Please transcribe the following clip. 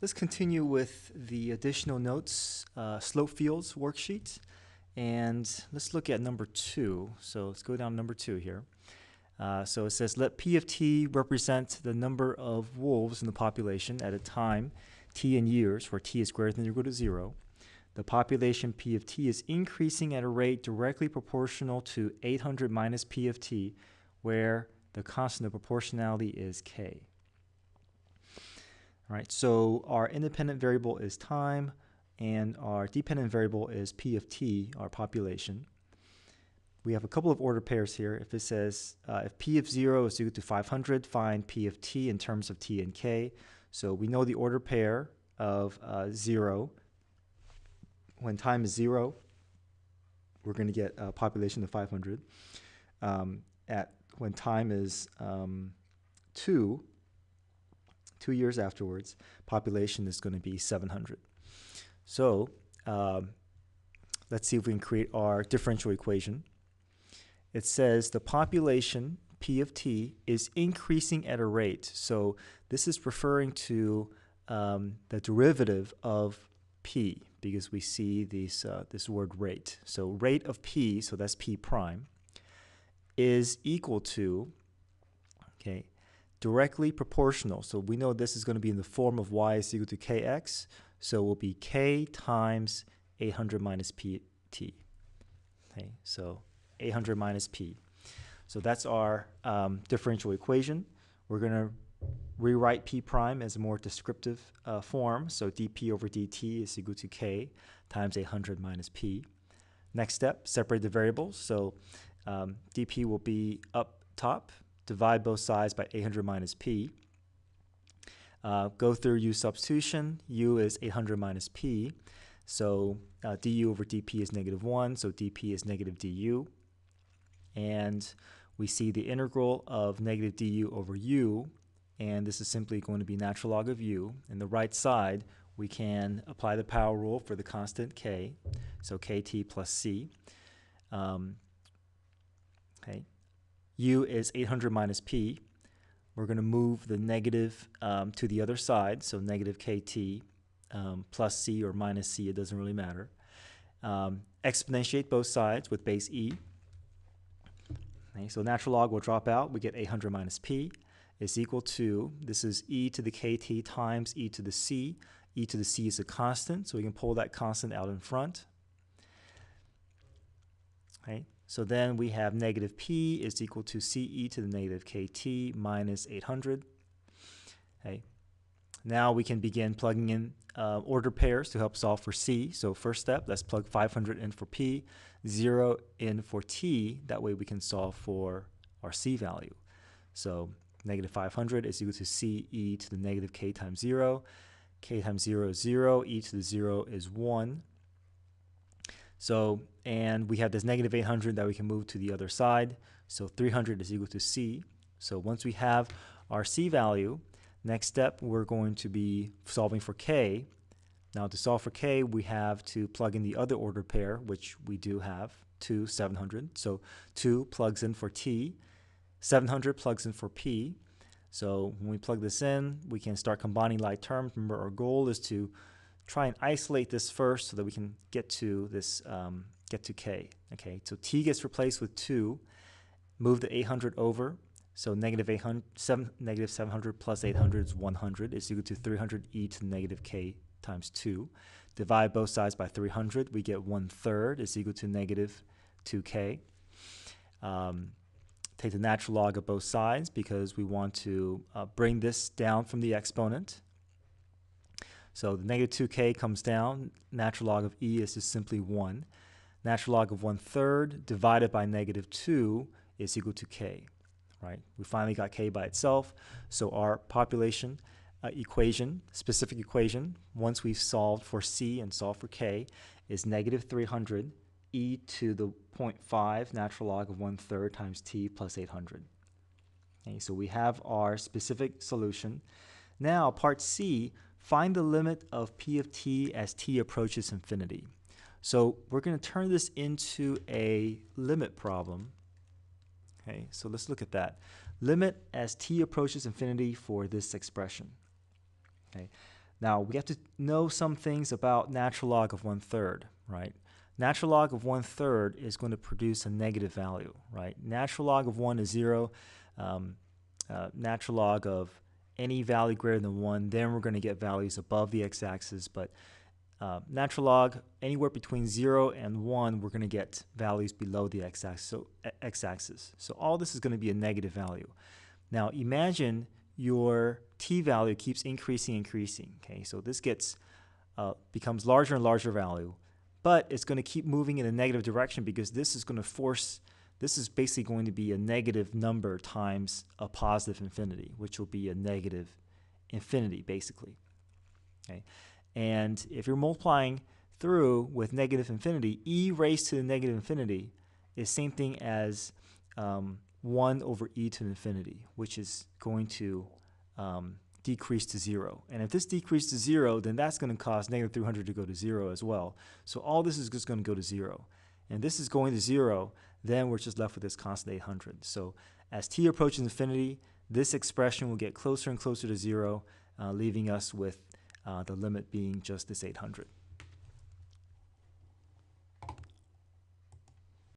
Let's continue with the additional notes slope fields worksheet, and let's look at number 2. So let's go down to number 2 here. So it says let P of t represent the number of wolves in the population at a time t in years where t is greater than or equal to 0. The population P of t is increasing at a rate directly proportional to 800 minus P of t, where the constant of proportionality is k. All right, so our independent variable is time, and our dependent variable is P of t, our population. We have a couple of order pairs here. If it says if P of 0 is equal to 500, find P of t in terms of t and k. So we know the order pair of 0. When time is 0, we're going to get a population of 500. When time is 2 years afterwards, population is going to be 700. So let's see if we can create our differential equation. It says the population P of t is increasing at a rate. So this is referring to the derivative of P, because we see this word rate. So rate of P, so that's P prime, is equal to, okay, directly proportional. So we know this is going to be in the form of y is equal to kx. So it will be k times 800 minus pt. Okay, so 800 minus p. So that's our differential equation. We're going to rewrite p prime as a more descriptive form. So dp over dt is equal to k times 800 minus p. Next step, separate the variables. So dp will be up top. Divide both sides by 800 minus p. Go through u substitution. U is 800 minus p. So du over dp is negative 1. So dp is negative du. And we see the integral of negative du over u. And this is simply going to be natural log of u. In the right side, we can apply the power rule for the constant k. So kt plus c. Okay. U is 800 minus p. We're going to move the negative to the other side, so negative kt plus c or minus c, it doesn't really matter. Exponentiate both sides with base e. Okay, so natural log will drop out. We get 800 minus p is equal to, this is e to the kt times e to the c. E to the c is a constant, so we can pull that constant out in front. Okay. So then we have negative p is equal to ce to the negative kt minus 800. Okay. Now we can begin plugging in order pairs to help solve for c. So first step, let's plug 500 in for p, 0 in for t. That way we can solve for our c value. So negative 500 is equal to ce to the negative k times 0. K times 0 is 0. E to the 0 is 1. So, and we have this negative 800 that we can move to the other side. So 300 is equal to c. So once we have our c value, next step, we're going to be solving for k. Now to solve for k, we have to plug in the other order pair, which we do have, 2, 700. So 2 plugs in for t. 700 plugs in for p. So when we plug this in, we can start combining like terms. Remember, our goal is to try and isolate this first so that we can get to this, get to k. Okay, so t gets replaced with 2. Move the 800 over. So negative 700 plus 800 is 100. Is equal to 300 e to the negative k times 2. Divide both sides by 300. We get 1/3 is equal to negative 2k. Take the natural log of both sides because we want to bring this down from the exponent. So the negative 2k comes down. Natural log of e is just simply 1. Natural log of 1/3 divided by negative 2 is equal to k. Right? We finally got k by itself. So our population equation, specific equation, once we've solved for c and solved for k, is negative 300 e to the 0.5 natural log of 1/3 times t plus 800. Okay, so we have our specific solution. Now part c, find the limit of p of t as t approaches infinity. So we're going to turn this into a limit problem. Okay, so let's look at that. Limit as t approaches infinity for this expression. Okay, Now, we have to know some things about natural log of 1/3, right? Natural log of 1/3 is going to produce a negative value, right? Natural log of 1 is 0. Natural log of any value greater than 1, then we're going to get values above the x-axis, but natural log anywhere between 0 and 1, we're going to get values below the x-axis. So all this is going to be a negative value. Now imagine your t value keeps increasing. Okay, so this becomes larger and larger value, but it's going to keep moving in a negative direction because this is basically going to be a negative number times a positive infinity, which will be a negative infinity basically. Okay, and if you're multiplying through with negative infinity, e raised to the negative infinity is same thing as 1 over e to infinity, which is going to decrease to 0. And if this decreases to 0, then that's going to cause negative 300 to go to 0 as well. So all this is just going to go to 0. And this is going to 0, then we're just left with this constant 800. So as t approaches infinity, this expression will get closer and closer to 0, leaving us with the limit being just this 800.